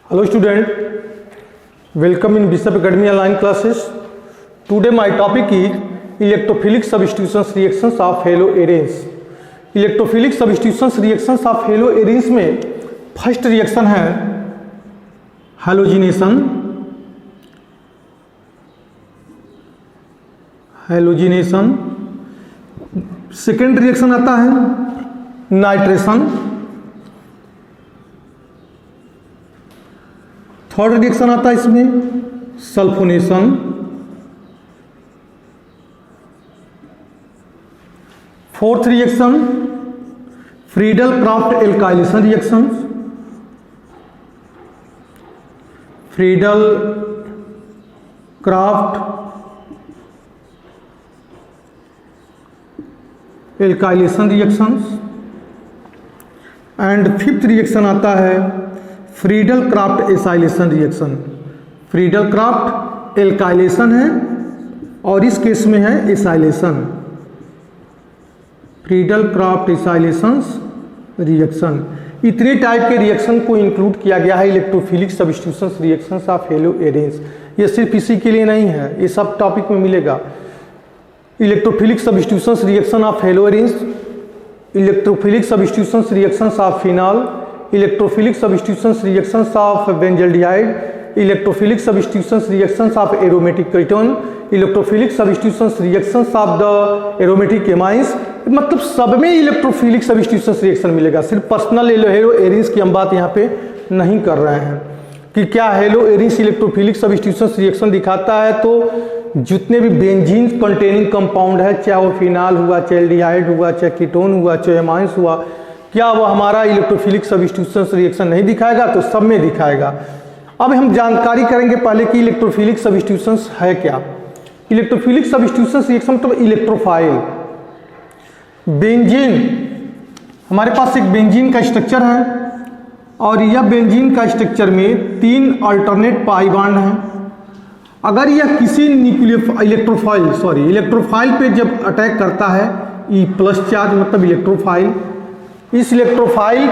Hello student, welcome in Bishop Academy online classes. Today my topic is electrophilic substitutions reactions of haloarenes. Electrophilic substitutions reactions of haloarenes में first reaction है halogenation. Second reaction आता है nitration. Third reaction आता है इसमें sulphonation. Fourth reaction Friedel Crafts alkylation reaction. Friedel Crafts alkylation reactions. And fifth reaction आता है Friedel Crafts acylation reaction. Friedel Crafts alkylation है और इस केस में है acylation. Friedel Crafts acylations reaction. इतने टाइप के रिएक्शन को इंक्लूड किया गया है electrophilic substitutions reactions of haloarenes. ये सिर्फ इसी के लिए नहीं है, ये सब टॉपिक में मिलेगा। Electrophilic substitutions reaction of haloarenes, electrophilic substitutions reactions of phenol, electrophilic substitutions reactions of benzaldehyde, electrophilic substitutions reactions of aromatic ketone, electrophilic substitutions reactions of the aromatic amines. मतलब सब में इलेक्ट्रोफिलिक सब्स्टिट्यूशंस रिएक्शन मिलेगा। सिर्फ personal हेलोएरेन्स की हम बात यहाँ पे नहीं कर रहे हैं कि क्या हेलोएरेन्स इलेक्ट्रोफिलिक सब्स्टिट्यूशंस रिएक्शन दिखाता है। तो जितने भी बेंजीन कंटेनिंग कंपाउंड है, चाहे वो फिनाल हुआ, चाहे एल्डिहाइड हुआ, चाहे कीटोन हुआ, चाहे एमाइंस हुआ, क्या वो हमारा इलेक्ट्रोफिलिक सब्स्टिट्यूशंस रिएक्शन नहीं दिखाएगा? तो सब में दिखाएगा। अब हम जानकारी करेंगे पहले कि इलेक्ट्रोफिलिक सब्स्टिट्यूशंस है क्या। इलेक्ट्रोफिलिक सब्स्टिट्यूशंस रिएक्शन मतलब इलेक्ट्रोफाइल। बेंजीन, हमारे पास एक बेंजीन का स्ट्रक्चर है और यह बेंजीन का स्ट्रक्चर में 3 अल्टरनेट पाई बॉन्ड हैं। अगर यह किसी इलेक्ट्रोफाइल पे जब अटैक करता है, E+ चार्ज मतलब इलेक्ट्रोफाइल, इस इलेक्ट्रोफाइल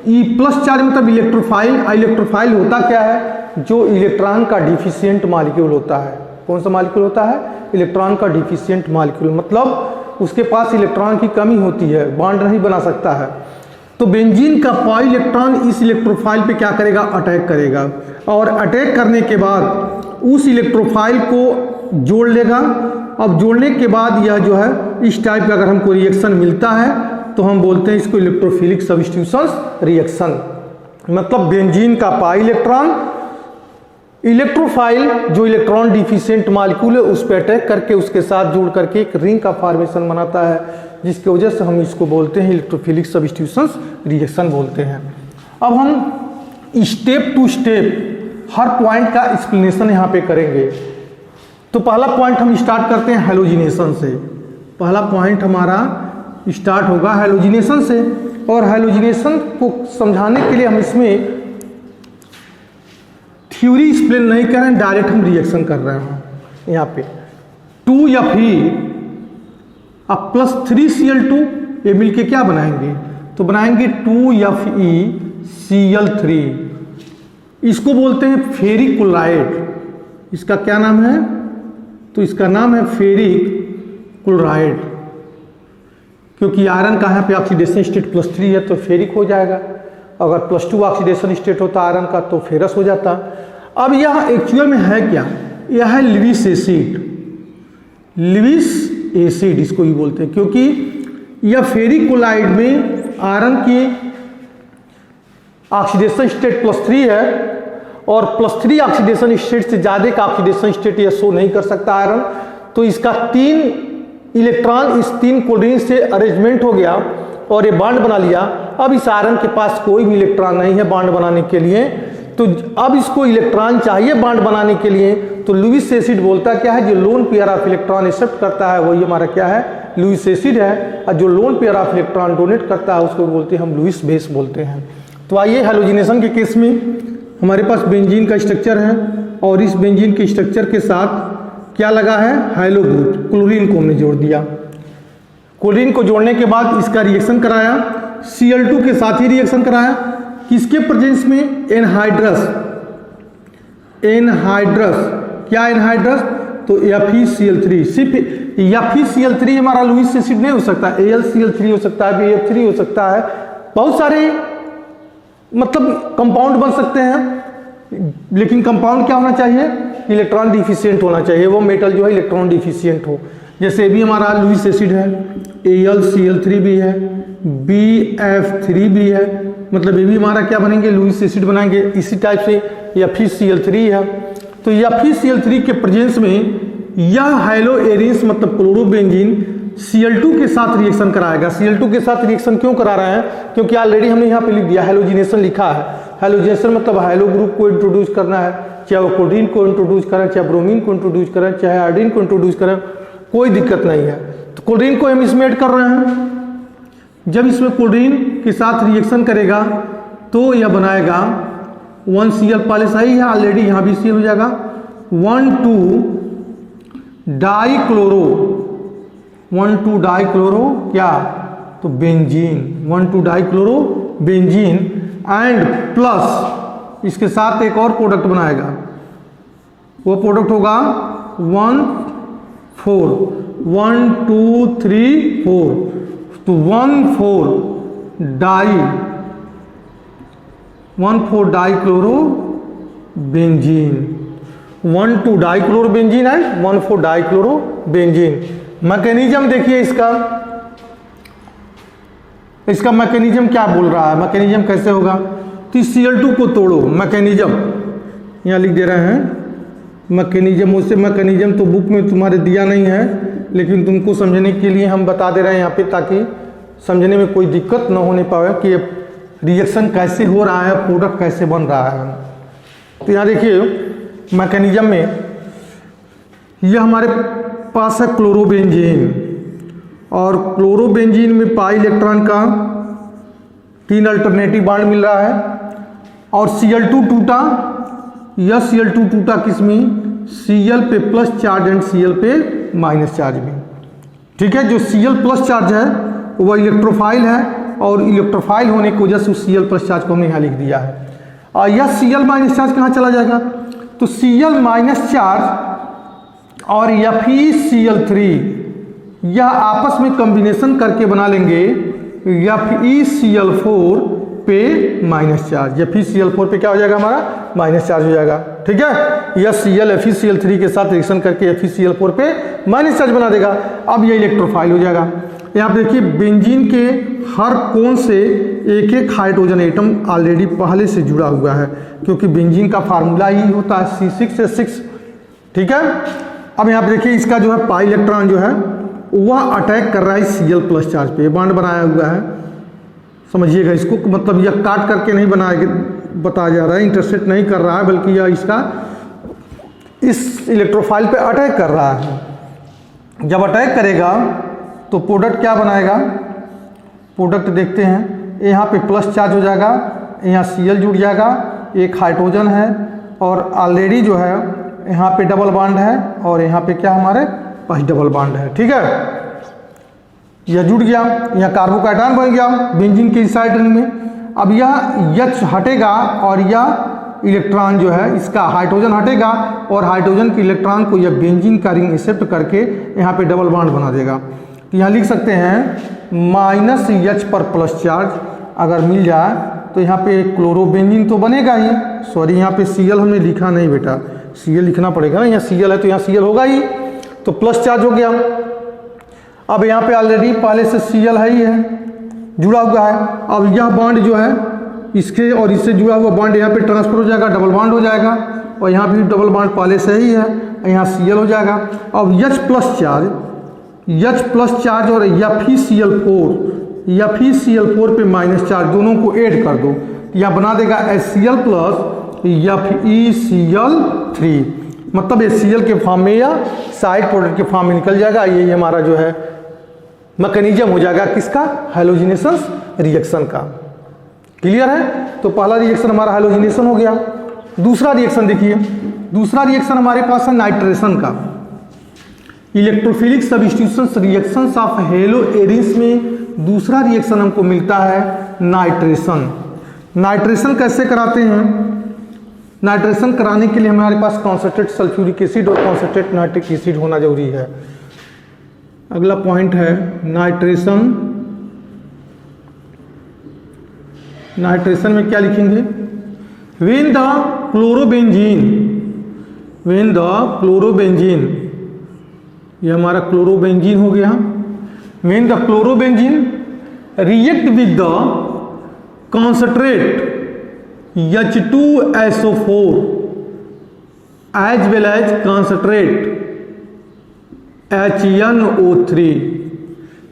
E+ चार्ज मतलब इलेक्ट्रोफाइल होता क्या है? जो इलेक्ट्रॉन का डिफिशिएंट मॉलिक्यूल होता है। कौन सा मॉलिक्यूल होता है? इलेक्ट्रॉन का डिफिशिएंट मॉलिक्यूल, मतलब उसके पास इलेक्ट्रॉन की कमी होती है, बॉन्ड नहीं बना सकता है। तो बेंजीन का पाई इलेक्ट्रॉन इस इलेक्ट्रोफाइल पे क्या करेगा? अटैक करेगा और अटैक करने के बाद उस इलेक्ट्रोफाइल को जोड़ लेगा। अब जोड़ने के बाद यह जो है इस टाइप का अगर हमको रिएक्शन मिलता है तो हम बोलते हैं इसको इलेक्ट्रोफिलिक सब्स्टिट्यूशंस रिएक्शन। मतलब बेंजीन का पाई इलेक्ट्रॉन इलेक्ट्रोफाइल जो इलेक्ट्रॉन डिफिशिएंट मॉलिक्यूल है उस पर अटैक करके उसके साथ जोड़ करके एक रिंग का फॉर्मेशन बनाता है, जिसकी वजह से हम इसको बोलते हैं इलेक्ट्रोफिलिक सब्स्टिट्यूशंस रिएक्शन बोलते हैं। अब हम स्टेप टू स्टेप हर पॉइंट का एक्सप्लेनेशन यहाँ पे करेंगे। तो पहला पॉइंट हम स्टार्ट करते हैं हैलोजिनेशन से। पहला पॉइंट हमारा स्टार्ट होगा हैलोजिनेशन से, और हैलोजिनेशन को समझाने के लिए हम इसमें थ्योरी एक्सप्लेन नहीं कर रहे हैं, डायरेक्ट हम रिएक्शन कर रहे हैं। यहाँ पे 2Fe अब +3Cl2 ये मिलके क्या बनाएंगे? तो बनाएंगे 2FeCl3। इसको बोलते हैं फेरिक क्लोराइड। इसका क्या नाम है? तो इसका नाम है फेरिक क्लोराइड, क्योंकि आयरन का यहाँ पे ऑक्सीडेशन स्टेट +3 है तो फेरिक हो जाएगा। अगर +2 ऑक्सीडेशन स्टेट होता आयरन का तो फेरस हो जाता। अब यह एक्चुअल में है क्या? यह है लिविस एसिड। लिविस एसिड इसको ही बोलते हैं, क्योंकि यह फेरिक क्लोराइड में आयरन की ऑक्सीडेशन स्टेट +3 है और +3 ऑक्सीडेशन स्टेट से ज़्यादा का ऑक्सीडेशन स्टेट यह शो नहीं कर सकता आयरन। तो इसका 3 इलेक्ट्रॉन इस 3 कोल्ड से अरेंजमेंट हो गया और ये बॉन्ड बना लिया। अब इस आयरन के पास कोई भी इलेक्ट्रॉन नहीं है बॉन्ड बनाने के लिए, तो अब इसको इलेक्ट्रॉन चाहिए बॉन्ड बनाने के लिए। तो लुईस एसिड बोलता क्या है? जो lone pair of electron accept करता है वही हमारा क्या है? लुईस एसिड है। और जो lone pair of electron donate करता है उसको बोलते हैं हम लुईस बेस बोलते हैं। तो आइए हैलोजिनेशन के केस में हमारे पास बेंजीन का स्ट्रक्चर है और इस बेंजीन के स्ट्रक्चर के साथ क्या लगा है? हाइलो ग्रुप, क्लोरीन को हमने जोड़ दिया। क्लोरीन को जोड़ने के बाद इसका रिएक्शन कराया, Cl2 के साथ ही रिएक्शन कराया किसके प्रेजेंस में? एनहाइड्रस। एनहाइड्रस, क्या एनहाइड्रस? तो FeCl3। सिर्फ FeCl3 हमारा लुईस एसिड नहीं हो सकता, AlCl3 हो सकता है, BF3 हो सकता है, बहुत सारे मतलब कंपाउंड बन सकते हैं। लेकिन कंपाउंड क्या होना चाहिए? इलेक्ट्रॉन डिफिशियंट होना चाहिए, वो मेटल जो है इलेक्ट्रॉन डिफिशियंट हो। जैसे भी हमारा लुईस एसिड है, AlCl3 भी है, BF3 भी है, मतलब ये भी हमारा क्या बनेंगे? लुईस एसिड बनाएंगे। इसी टाइप से FeCl3 है। तो FeCl3 के प्रेजेंस में यह हैलो एरिन्स मतलब क्लोरोबेंजीन Cl2 के साथ रिएक्शन कराएगा। Cl2 के साथ रिएक्शन क्यों करा रहे हैं? क्योंकि ऑलरेडी हमने यहाँ पे लिख दिया, हैलोजिनेशन लिखा है। हैलोजिनेशन मतलब हैलो ग्रुप को इंट्रोड्यूस करना है, चाहे वो क्लोरीन को इंट्रोड्यूस करें, चाहे ब्रोमीन को इंट्रोड्यूस करें, चाहे आयोडीन को इंट्रोड्यूस करें, कोई दिक्कत नहीं है। तो क्लोरीन को हम इसमें ऐड कर रहे हैं। जब इसमें क्लोरीन के साथ रिएक्शन करेगा तो यह बनाएगा 1Cl, पहले सही है, ऑलरेडी यहाँ भी Cl हो जाएगा, 1,2-डाइक्लोरो क्या? तो benzene, dichloro benzene and plus इसके साथ एक और प्रोडक्ट बनाएगा, वो प्रोडक्ट होगा 1,4 तो dichloro benzene, dichloro benzene and dichloro benzene. Mechanism देखिए इसका मैकेनिज्म क्या बोल रहा है, मैकेनिज्म कैसे होगा? तो Cl2 को तोड़ो, मैकेनिज्म यहाँ लिख दे रहे हैं मैकेनिज्म। उससे मैकेनिज्म तो बुक में तुम्हारे दिया नहीं है, लेकिन तुमको समझने के लिए हम बता दे रहे हैं यहाँ पे, ताकि समझने में कोई दिक्कत न होने पाए कि ये रिएक्शन कैसे हो रहा है, प्रोडक्ट कैसे बन रहा है। तो यहाँ देखिए मैकेनिज्म में यह हमारे पास है क्लोरोबेंजीन, और क्लोरोबेंजीन में पाई इलेक्ट्रॉन का 3 अल्टरनेटिव बॉन्ड मिल रहा है, और Cl2 टूटा, यह Cl2 टूटा किसमें? Cl पे प्लस चार्ज एंड Cl पे माइनस चार्ज में। ठीक है, जो Cl प्लस चार्ज है वह इलेक्ट्रोफाइल है, और इलेक्ट्रोफाइल होने की वजह से Cl प्लस चार्ज को हमने यहाँ लिख दिया है। और यह Cl माइनस चार्ज कहाँ चला जाएगा? तो Cl माइनस चार्ज और FeCl3 यह आपस में कॉम्बिनेशन करके बना लेंगे FeCl4 पे माइनस चार्ज। FeCl4 पे क्या हो जाएगा? हमारा माइनस चार्ज हो जाएगा। ठीक है, यह Cl FeCl3 के साथ रिएक्शन करके FeCl4 पे माइनस चार्ज बना देगा। अब यह इलेक्ट्रोफाइल हो जाएगा। यहाँ पे देखिए बेंजीन के हर कोण से एक एक हाइड्रोजन एटम ऑलरेडी पहले से जुड़ा हुआ है, क्योंकि बेंजीन का फार्मूला ही होता है C6H6। ठीक है, अब यहाँ पे देखिए इसका जो है पाई इलेक्ट्रॉन जो है वह अटैक कर रहा है Cl प्लस चार्ज पे, बॉन्ड बनाया हुआ है, समझिएगा इसको, मतलब यह काट करके नहीं बताया जा रहा है, इंटरसेप्ट नहीं कर रहा है, बल्कि यह इसका इस इलेक्ट्रोफाइल पे अटैक कर रहा है। जब अटैक करेगा तो प्रोडक्ट क्या बनाएगा? प्रोडक्ट देखते हैं, यहाँ पे प्लस चार्ज हो जाएगा, यहाँ Cl जुड़ जाएगा, एक हाइड्रोजन है, और ऑलरेडी जो है यहाँ पे डबल बॉन्ड है, और यहाँ पे क्या हमारे पास डबल बॉन्ड है। ठीक है, यह जुड़ गया, यहाँ कार्बोकैटायन बन गया बेंजीन के साइड रिंग में। अब यह H हटेगा, और यह इलेक्ट्रॉन जो है इसका हाइड्रोजन हटेगा, और हाइड्रोजन के इलेक्ट्रॉन को यह बेंजीन का रिंग एक्सेप्ट करके यहाँ पे डबल बॉन्ड बना देगा। तो यहाँ लिख सकते हैं -H पर प्लस चार्ज अगर मिल जाए तो यहाँ पे क्लोरोबेंजीन तो बनेगा ही। सॉरी, यहाँ पे Cl हमने लिखा नहीं बेटा, Cl लिखना पड़ेगा ना, यहाँ Cl है तो यहाँ Cl होगा ही, तो प्लस चार्ज हो गया। अब यहाँ पे ऑलरेडी पहले से Cl है ही है, जुड़ा हुआ है। अब यह बॉन्ड जो है इसके और इससे जुड़ा हुआ बॉन्ड यहाँ पे ट्रांसफर हो जाएगा, डबल बॉन्ड हो जाएगा, और यहाँ भी डबल बॉन्ड पहले से ही है, यहाँ Cl हो जाएगा। अब H प्लस चार्ज और FeCl4 पे माइनस चार्ज दोनों को ऐड कर दो, यहाँ बना देगा HCl प्लस FeCl3, मतलब HCl के फॉर्म में या साइड प्रोडक्ट के फॉर्म में निकल जाएगा। ये हमारा जो है मैकेनिज्म हो जाएगा किसका? हैलोजिनेशन रिएक्शन का। क्लियर है? तो पहला रिएक्शन हमारा हैलोजिनेशन हो गया। दूसरा रिएक्शन देखिए, दूसरा रिएक्शन हमारे पास है नाइट्रेशन का। Electrophilic substitution reactions of halo arenes में दूसरा रिएक्शन हमको मिलता है नाइट्रेशन। नाइट्रेशन कैसे कराते हैं? नाइट्रेशन कराने के लिए हमारे पास कॉन्सेंट्रेट सल्फ्यूरिक एसिड और कॉन्सेंट्रेट नाइट्रिक एसिड होना जरूरी है। अगला पॉइंट है नाइट्रेशन। नाइट्रेशन में क्या लिखेंगे? व्हेन द क्लोरोबेंजीन, ये हमारा क्लोरोबेंजीन हो गया। When the chlorobenzene react with the concentrate H2SO4 as well as concentrate HNO3,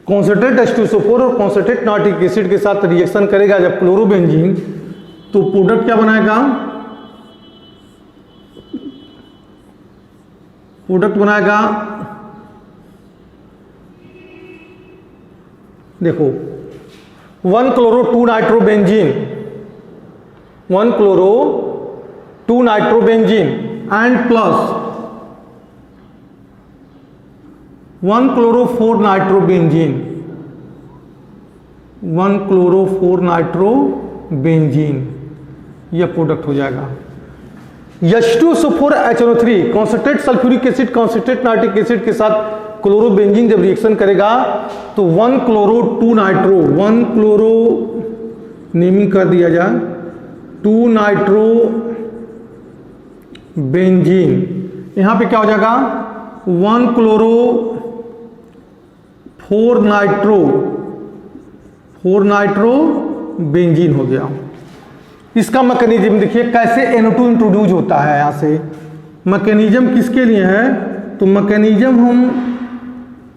concentrate H2SO4 और कॉन्सेंट्रेट नाइट्रिक एसिड के साथ रिएक्शन करेगा जब क्लोरोबेंजीन, तो प्रोडक्ट क्या बनाएगा? प्रोडक्ट बनाएगा, देखो 1 chloro 2 nitrobenzene, 1 chloro 2 nitrobenzene and plus 1 chloro 4 nitrobenzene, 1 chloro 4 nitrobenzene, यह प्रोडक्ट हो जाएगा। H2SO4 HNO3 concentrate sulphuric acid concentrate nitric acid के साथ क्लोरोबेंजीन जब रिएक्शन करेगा तो 1 क्लोरो 2 नाइट्रो, 1 क्लोरो नेमिंग कर दिया जाए 2 नाइट्रो बेंजीन, यहां पे क्या हो जाएगा? 1 क्लोरो 4 नाइट्रो बेंजीन हो गया। इसका मैकेनिज्म देखिए कैसे NO2 इंट्रोड्यूस होता है। यहां से मैकेनिज्म किसके लिए है? तो मैकेनिज्म हम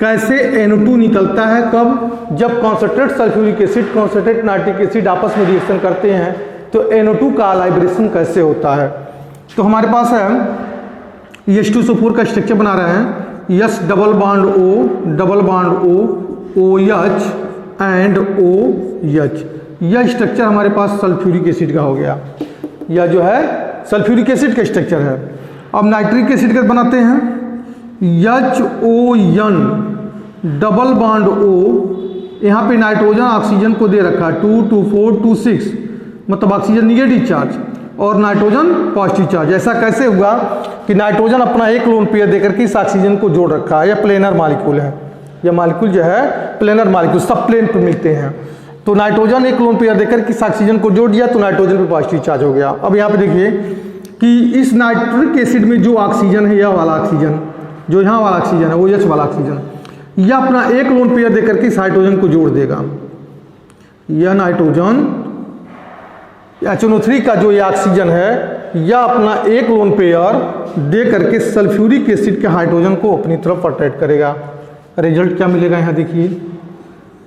कैसे NO2 निकलता है, कब? जब concentrate sulphuric acid concentrate nitric acid आपस में रिएक्शन करते हैं तो NO2 का लाइब्रेशन कैसे होता है। तो हमारे पास है H2SO4 का स्ट्रक्चर बना रहे हैं, S double bond O OH and OH, यह स्ट्रक्चर हमारे पास सल्फ्यूरिक एसिड का हो गया। यह जो है सल्फ्यूरिक एसिड का स्ट्रक्चर है। अब नाइट्रिक एसिड का बनाते हैं HON डबल बॉन्ड O, यहाँ पे नाइट्रोजन ऑक्सीजन को दे रखा है 2 2 4 2 6, मतलब ऑक्सीजन निगेटिव चार्ज और नाइट्रोजन पॉजिटिव चार्ज। ऐसा कैसे हुआ कि नाइट्रोजन अपना एक लोन पेयर देकर के इस ऑक्सीजन को जोड़ रखा है। यह प्लेनर मॉलिक्यूल है, यह मॉलिक्यूल जो है प्लेनर मॉलिक्यूल, सब प्लेन पर मिलते हैं। तो नाइट्रोजन एक लोन पेयर देकर के इस ऑक्सीजन को जोड़ दिया तो नाइट्रोजन पे पॉजिटिव चार्ज हो गया। अब यहाँ पे देखिए कि इस नाइट्रिक एसिड में जो ऑक्सीजन है, यह वाला ऑक्सीजन, जो यहाँ वाला ऑक्सीजन है वो OH वाला ऑक्सीजन, यह अपना एक लोन पेयर देकर के इस हाइड्रोजन को जोड़ देगा। यह नाइट्रोजन HNO3 का जो ये ऑक्सीजन है, यह अपना एक लोन पेयर दे करके सल्फ्यूरिक एसिड के हाइड्रोजन को अपनी तरफ अट्रैक्ट करेगा। रिजल्ट क्या मिलेगा? यहाँ देखिए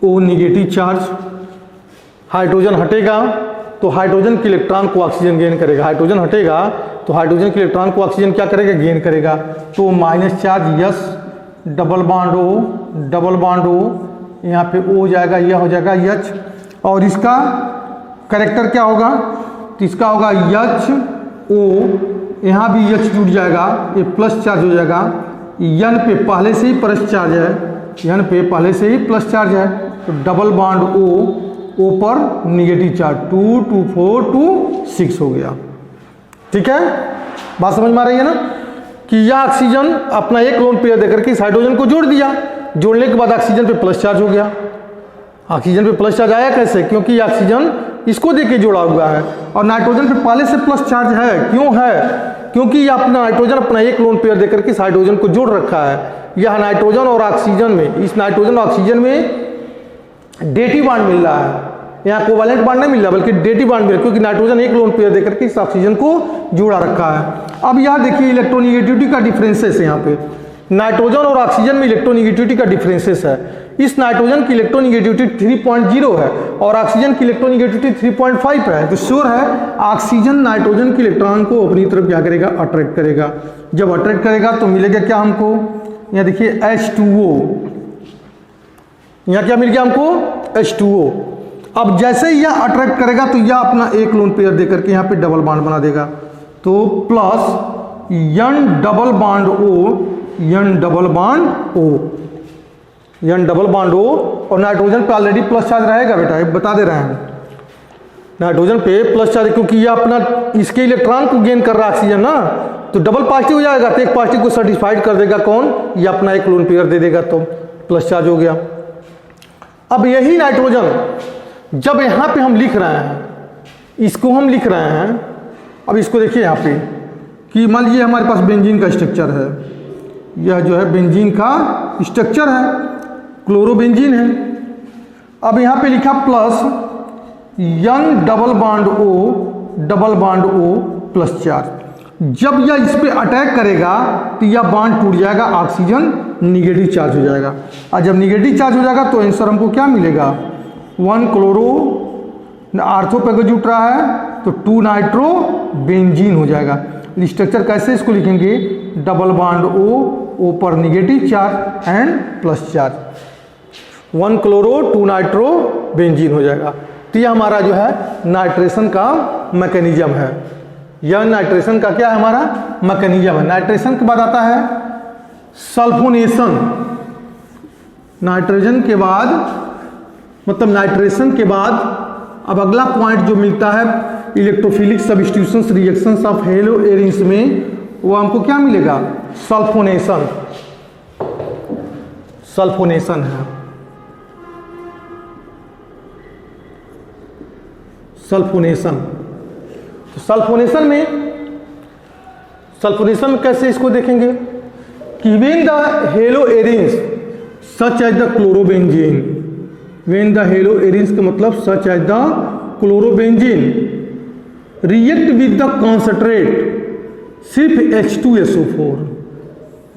O निगेटिव चार्ज, हाइड्रोजन हटेगा तो हाइड्रोजन के इलेक्ट्रॉन को ऑक्सीजन गेन करेगा, हाइड्रोजन हटेगा तो हाइड्रोजन के इलेक्ट्रॉन को ऑक्सीजन क्या करेगा? गेन करेगा। तो minus charge S double bond O, यहाँ पे O हो जाएगा, यह हो जाएगा H, और इसका करेक्टर क्या होगा? तो इसका होगा HO, यहाँ भी H जुड़ जाएगा, ये प्लस चार्ज हो जाएगा। N पे पहले से ही प्लस चार्ज है, N पे पहले से ही प्लस चार्ज है, तो डबल बॉन्ड O पर निगेटिव चार्ज 2 2 4 2 6 हो गया। ठीक है, बात समझ में आ रही है ना कि यह ऑक्सीजन अपना एक लोन पेयर देकर के इस हाइड्रोजन को जोड़ दिया, जोड़ने के बाद ऑक्सीजन पे प्लस चार्ज हो गया। ऑक्सीजन पे प्लस चार्ज आया कैसे? क्योंकि ये ऑक्सीजन इसको देके जोड़ा हुआ है और नाइट्रोजन पे पहले से प्लस चार्ज है। क्यों है? क्योंकि यह अपना नाइट्रोजन अपना एक लोन पेयर देकर के इस हाइड्रोजन को जोड़ रखा है। यह नाइट्रोजन और ऑक्सीजन में, इस नाइट्रोजन और ऑक्सीजन में डेटिव बॉन्ड मिल रहा है, यहाँ कोवैलेंट बॉन्ड नहीं मिल रहा बल्कि डेटिव बॉन्ड मिल रहा है, क्योंकि नाइट्रोजन एक लोन पेयर देकर के इस ऑक्सीजन को जोड़ा रखा है। अब यहाँ देखिए इलेक्ट्रोनिगेटिविटी का डिफरेंसेस है। यहाँ पे नाइट्रोजन और ऑक्सीजन में इलेक्ट्रोनिगेटिविटी का डिफरेंसेस है। इस नाइट्रोजन की इलेक्ट्रोनिगेटिविटी 3.0 है और ऑक्सीजन की इलेक्ट्रोनिगेटिविटी 3.5 है। तो श्योर है ऑक्सीजन नाइट्रोजन के इलेक्ट्रॉन को अपनी तरफ क्या करेगा? अट्रैक्ट करेगा। जब अट्रैक्ट करेगा तो मिलेगा क्या हमको? यहाँ देखिए H2O, यहाँ क्या मिल गया हमको? H2O। अब जैसे ही यह अट्रैक्ट करेगा तो यह अपना एक लोन पेयर देकर के यहाँ पे डबल बॉन्ड बना देगा, तो plus N double bond O और नाइट्रोजन पे ऑलरेडी प्लस चार्ज रहेगा बेटा, बता दे रहे हैं। नाइट्रोजन पे प्लस चार्ज, क्योंकि ये अपना इसके इलेक्ट्रॉन को गेन कर रहा है ऑक्सीजन ना, तो डबल पॉजिटिव हो जाएगा, तो एक पॉजिटिव को सर्टिफाइड कर देगा कौन, ये अपना एक लोन पेयर दे देगा, तो प्लस चार्ज हो गया। अब यही नाइट्रोजन जब यहाँ पे हम लिख रहे हैं, इसको हम लिख रहे हैं, अब इसको देखिए यहाँ पे कि मान लीजिए हमारे पास बेंजीन का स्ट्रक्चर है, यह जो है बेंजीन का स्ट्रक्चर है, क्लोरोबेंजीन है। अब यहाँ पे लिखा plus one double bond O plus charge. जब यह इस पे अटैक करेगा तो यह बॉन्ड टूट जाएगा, ऑक्सीजन निगेटिव चार्ज हो जाएगा, और जब निगेटिव चार्ज हो जाएगा तो आंसर हमको क्या मिलेगा, 1 क्लोरो, आर्थो पे जुट रहा है तो 2 नाइट्रो बेंजीन हो जाएगा। स्ट्रक्चर कैसे इसको लिखेंगे, डबल बॉन्ड ओ पर negative charge and plus charge, 1 chloro 2 nitro benzene हो जाएगा। तो यह हमारा जो है नाइट्रेशन का मैकेनिज्म है, यह नाइट्रेशन का क्या है, हमारा मैकेनिज्म है। नाइट्रेशन के बाद आता है सल्फोनेशन। नाइट्रोजन के बाद मतलब नाइट्रेशन के बाद अब अगला पॉइंट जो मिलता है electrophilic substitutions reactions of halo arenes में, वो हमको क्या मिलेगा, सल्फोनेशन। सल्फोनेशन है, सल्फोनेशन। तो सल्फोनेशन में कैसे इसको देखेंगे कि when the halo arenes such as the chlorobenzene, when the halo arenes का मतलब such as the chlorobenzene react with the concentrate सिर्फ H2SO4,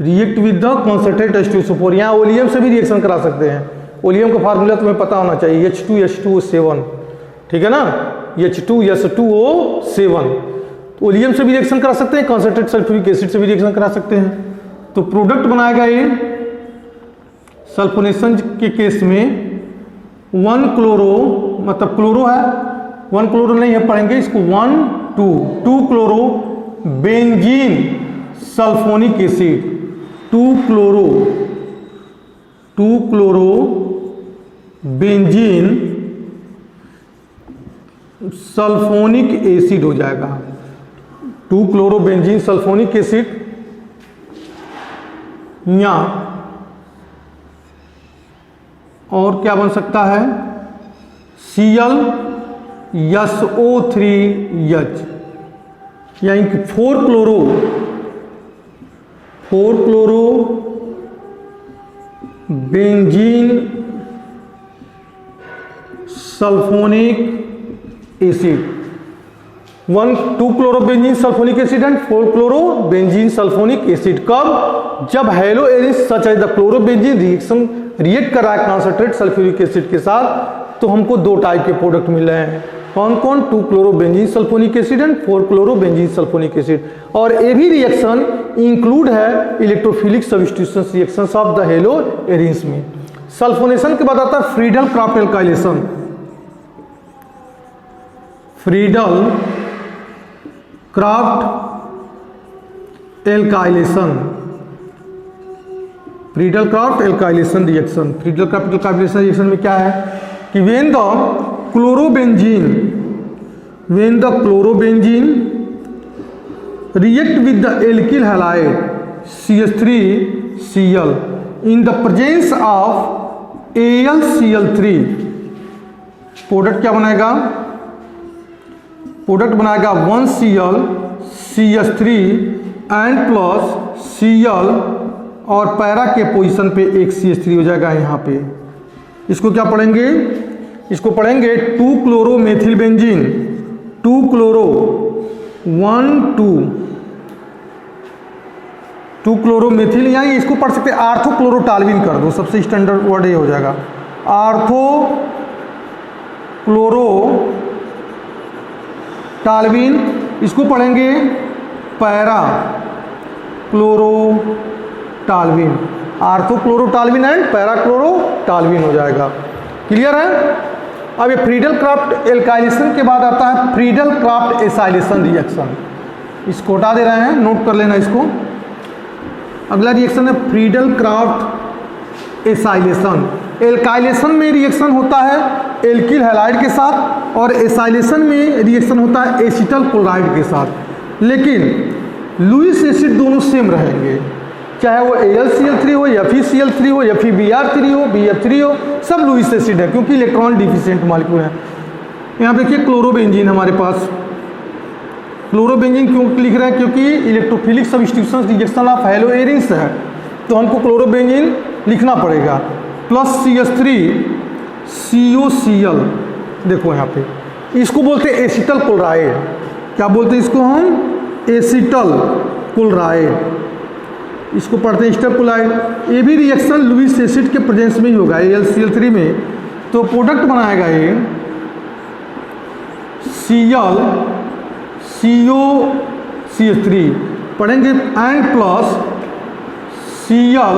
react with the concentrate H2SO4। यहाँ ओलियम से भी रिएक्शन करा सकते हैं, ओलियम का फार्मूला तुम्हें पता होना चाहिए, H2H2O7, ठीक है ना, H2S2O7। तो ओलियम से भी रिएक्शन करा सकते हैं, कॉन्सेंट्रेट सल्फ्यूरिक एसिड से भी रिएक्शन करा सकते हैं। तो प्रोडक्ट बनाएगा ये सल्फोनेशन के केस में 1 क्लोरो, मतलब क्लोरो है, 1 क्लोरो नहीं है, पढ़ेंगे इसको 2 chloro benzene sulphonic acid, 2 chloro benzene sulphonic acid हो जाएगा, 2 क्लोरो बेंजीन सल्फोनिक एसिड, या और क्या बन सकता है, ClSO3H, यानी कि 4 chloro benzene sulphonic acid, 2 chloro benzene sulphonic acid and 4 chloro benzene sulphonic acid. कब, जब halo arenes such as the chloro benzene react कर रहा है कॉन्सेंट्रेट सल्फ्यूरिक एसिड के साथ, तो हमको 2 टाइप के प्रोडक्ट मिल रहे हैं, कौन कौन, 2 chloro benzene sulphonic acid and 4 chloro benzene sulphonic acid. और ये भी रिएक्शन इंक्लूड है electrophilic substitutions reactions of the halo arenes में। सल्फोनेशन के बाद आता है Friedel Crafts alkylation. Friedel Crafts alkylation, Friedel Crafts alkylation reaction. Friedel Crafts alkylation reaction में क्या है कि when the chlorobenzene react with the alkyl halide CH3Cl in the presence of AlCl3, product क्या बनाएगा, प्रोडक्ट बनाएगा 1Cl CH3 and plus Cl, और para के position पे एक CH3 हो जाएगा यहाँ पे। इसको क्या पढ़ेंगे, इसको पढ़ेंगे 2 chloro methyl benzene, 2 chloro 2 chloro methyl, या इसको पढ़ सकते हैं आर्थो क्लोरोटाल्विन कर दो, सबसे स्टैंडर्ड वर्ड ये हो जाएगा, आर्थो क्लोरोटाल्विन। इसको पढ़ेंगे पैरा क्लोरोटाल्विन, आर्थो क्लोरोटाल्विन एंड पैरा क्लोरोटाल्विन हो जाएगा। क्लियर है। अब ये फ्रीडल क्राफ्ट एल्काइलेशन के बाद आता है फ्रीडल क्राफ्ट एसाइलेशन रिएक्शन। इसको हटा दे रहे हैं, नोट कर लेना इसको। अगला रिएक्शन है फ्रीडल क्राफ्ट एसाइलेशन। एल्काइलेशन में रिएक्शन होता है एल्किल हैलाइड के साथ और एसाइलेशन में रिएक्शन होता है एसिटल क्लोराइड के साथ। लेकिन लुईस एसिड दोनों सेम रहेंगे, चाहे वो AlCl3 हो या फिर Cl3 हो या फिर Br3 हो BF3 हो, सब लुईस एसिड है क्योंकि इलेक्ट्रॉन डिफिशिएंट मॉलिक्यूल है। यहाँ देखिए क्लोरोबेंजीन हमारे पास, क्लोरोबेंजीन क्यों लिख रहे हैं? क्योंकि electrophilic substitution reaction of hello arenes है, तो हमको क्लोरोबेंजीन लिखना पड़ेगा। प्लस CH3 COCl, देखो यहाँ पे इसको बोलते हैं एसिटल क्लोराइड। क्या बोलते हैं इसको हम? Acetyl chloride. इसको पढ़ते हैं एसिटल क्लोराइड। ये भी रिएक्शन लुईस एसिड के प्रेजेंस में ही होगा AlCl3 में, तो प्रोडक्ट बनाएगा ये Cl COCH3 पढ़ेंगे एंड प्लस Cl,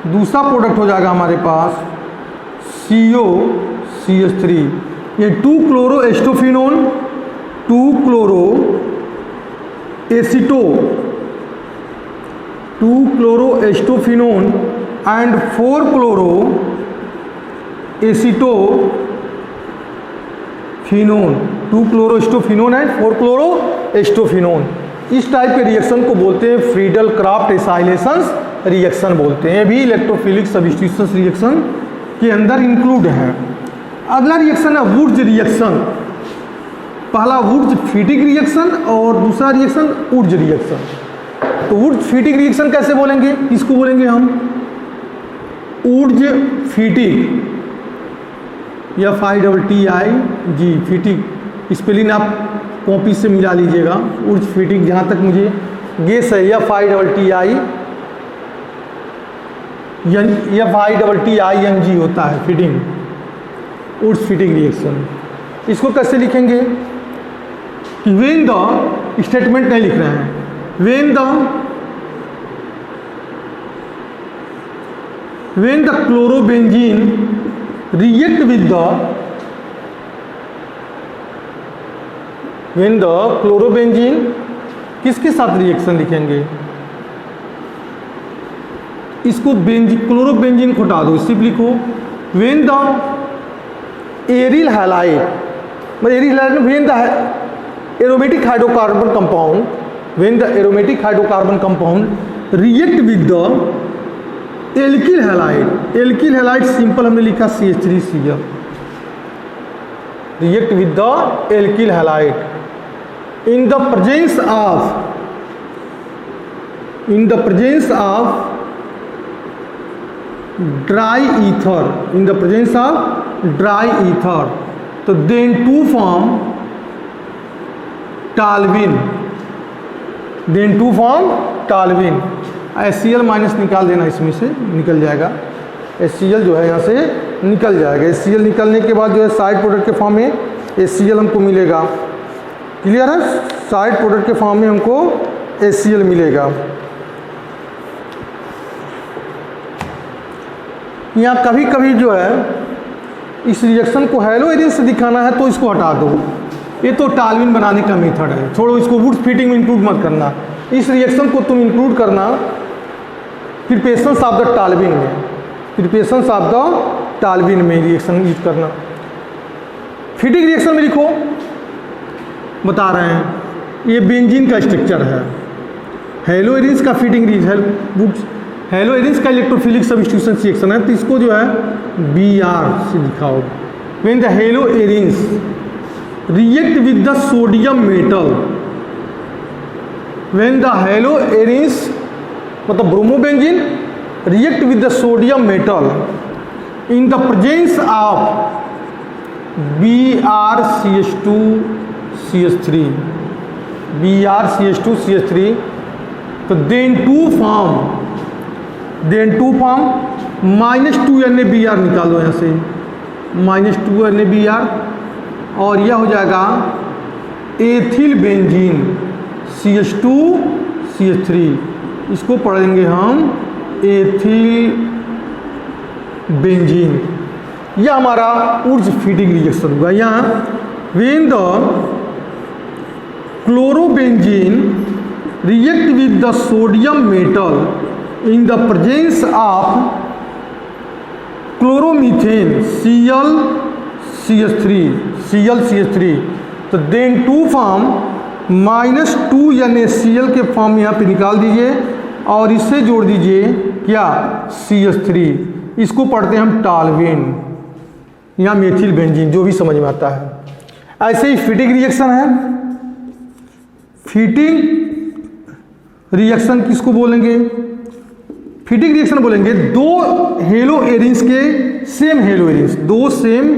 दूसरा प्रोडक्ट हो जाएगा हमारे पास COCH3। ये 2 chloro acetophenone, 2 chloro aceto, 2 chloro acetophenone and 4 chloro acetophenone, 2 chloro acetophenone and 4 chloro acetophenone. इस टाइप के रिएक्शन को बोलते हैं फ्रीडल क्राफ्ट एसाइलेशंस रिएक्शन बोलते हैं। भी इलेक्ट्रोफिलिक सब्स्टिट्यूशन रिएक्शन के अंदर इंक्लूड है। अगला रिएक्शन है वुड्स रिएक्शन। पहला वुड्स फीटिंग रिएक्शन और दूसरा रिएक्शन वुड्स रिएक्शन। तो वुड्स फीटिंग रिएक्शन कैसे बोलेंगे? इसको बोलेंगे हम Wurtz Fittig, FITTIG Fittig. Spelling आप कॉपी से मिला लीजिएगा। वुड्स फीटिंग जहाँ तक मुझे गेस है FITTING होता है फीटिंग, वुड्स फीटिंग रिएक्शन। इसको कैसे लिखेंगे? वेन द, स्टेटमेंट नहीं लिख रहे हैं, when the chlorobenzene react with the, when the chlorobenzene किसके साथ रिएक्शन लिखेंगे? इसको क्लोरोबेंजीन को हटा दो, सिर्फ लिखो when the aryl halide, aryl halide when the aromatic hydrocarbon compound, when the aromatic hydrocarbon compound react with the alkyl halide. Alkyl halide simple हमने लिखा CH3Cl, react with the alkyl halide in the presence of dry ether, in the presence of dry ether. तो then to form toluene, then to form toluene. HCl minus निकाल देना, इसमें से निकल जाएगा। HCl जो है यहाँ से निकल जाएगा। HCl निकलने के बाद जो है साइड प्रोडक्ट के फॉर्म में HCl हमको मिलेगा। क्लियर है? साइड प्रोडक्ट के फॉर्म में हमको HCl मिलेगा। यहाँ कभी कभी जो है इस रिएक्शन को हैलो एरिन से दिखाना है तो इसको हटा दो, ये तो टालविन बनाने का मेथड है, छोड़ो इसको। वुड्स फीटिंग में इंक्लूड मत करना, इस रिएक्शन को तुम इंक्लूड करना प्रिपरेशंस ऑफ द टालविन में, प्रिपरेशंस ऑफ द टालविन में रिएक्शन यूज करना। फीटिंग रिएक्शन में लिखो, बता रहे हैं ये बेंजीन का स्ट्रक्चर है, हैलो एरिन्स का फीटिंग वुड्स हैलो एरिन्स का इलेक्ट्रोफिलिक सब्स्टिट्यूशन रिएक्शन है, तो इसको जो है BR से लिखाओ। When the halo arenes react with the sodium metal, when the halo arenes मतलब bromobenzene react with the sodium metal in the presence of BrCH2CH3, BrCH2CH3, तो then two form -2NaBr निकालो यहाँ से, -2NaBr, और यह हो जाएगा एथिल बेंजीन CH2CH3। इसको पढ़ेंगे हम एथिल बेंजीन। यह हमारा वुड्स फीटिंग रिएक्शन हुआ। यहाँ when the chlorobenzene react with the sodium metal in the presence of chloromethane ClCH3 तो then 2 फॉर्म -2NaCl के फॉर्म यहाँ पे निकाल दीजिए और इससे जोड़ दीजिए क्या CH3, इसको पढ़ते हैं हम टॉल्वेन या मेथिल बेंजीन, जो भी समझ में आता है। ऐसे ही फिटिंग रिएक्शन है। फिटिंग रिएक्शन किसको बोलेंगे? फिटिंग रिएक्शन बोलेंगे दो हेलो एरिन्स के सेम हेलो एरिन्स, दो सेम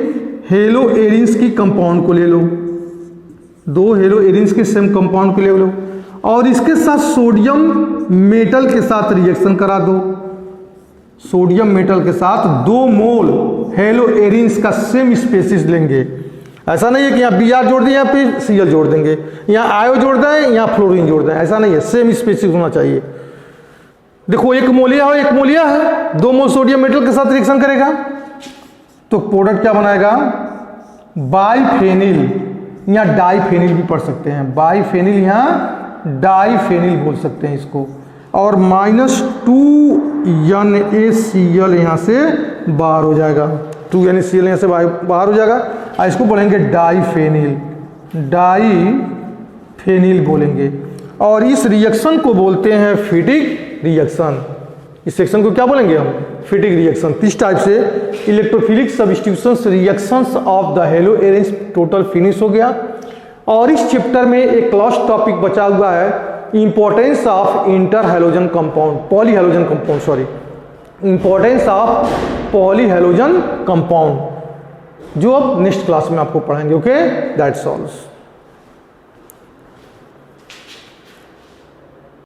हेलो एरिन्स की कंपाउंड को ले लो, दो हेलो एरिन्स के सेम कंपाउंड को ले लो और इसके साथ सोडियम मेटल के साथ रिएक्शन करा दो। सोडियम मेटल के साथ 2 मोल हेलो एरिन्स का सेम स्पेसिस लेंगे। ऐसा नहीं है कि यहाँ Br जोड़ दें यहाँ पे Cl जोड़ देंगे, यहाँ आयो जोड़ दें यहाँ फ्लोरीन जोड़ दें, ऐसा नहीं है, सेम स्पेसिस होना चाहिए। देखो एक मोलिया हो, एक मोलिया है, 2 मोल सोडियम मेटल के साथ रिएक्शन करेगा तो प्रोडक्ट क्या बनाएगा? बाइफेनिल या डाइफेनिल भी पढ़ सकते हैं, बाइफेनिल या डाइफेनिल बोल सकते हैं इसको। और -2NaCl यहाँ से बाहर हो जाएगा, 2NaCl यहाँ से बाहर हो जाएगा और इसको बोलेंगे डाइफेनिल, डाइफेनिल बोलेंगे। और इस रिएक्शन को बोलते हैं फिटिक रिएक्शन। इस सेक्शन को क्या बोलेंगे हम? Fittig reaction. इस टाइप से electrophilic substitutions reactions of the halo arenes total finish हो गया। और इस चैप्टर में एक लास्ट टॉपिक बचा हुआ है, importance of inter halogen compound, polyhalogen compound, sorry, importance of polyhalogen compound, जो अब नेक्स्ट क्लास में आपको पढ़ाएंगे। Okay, that's all.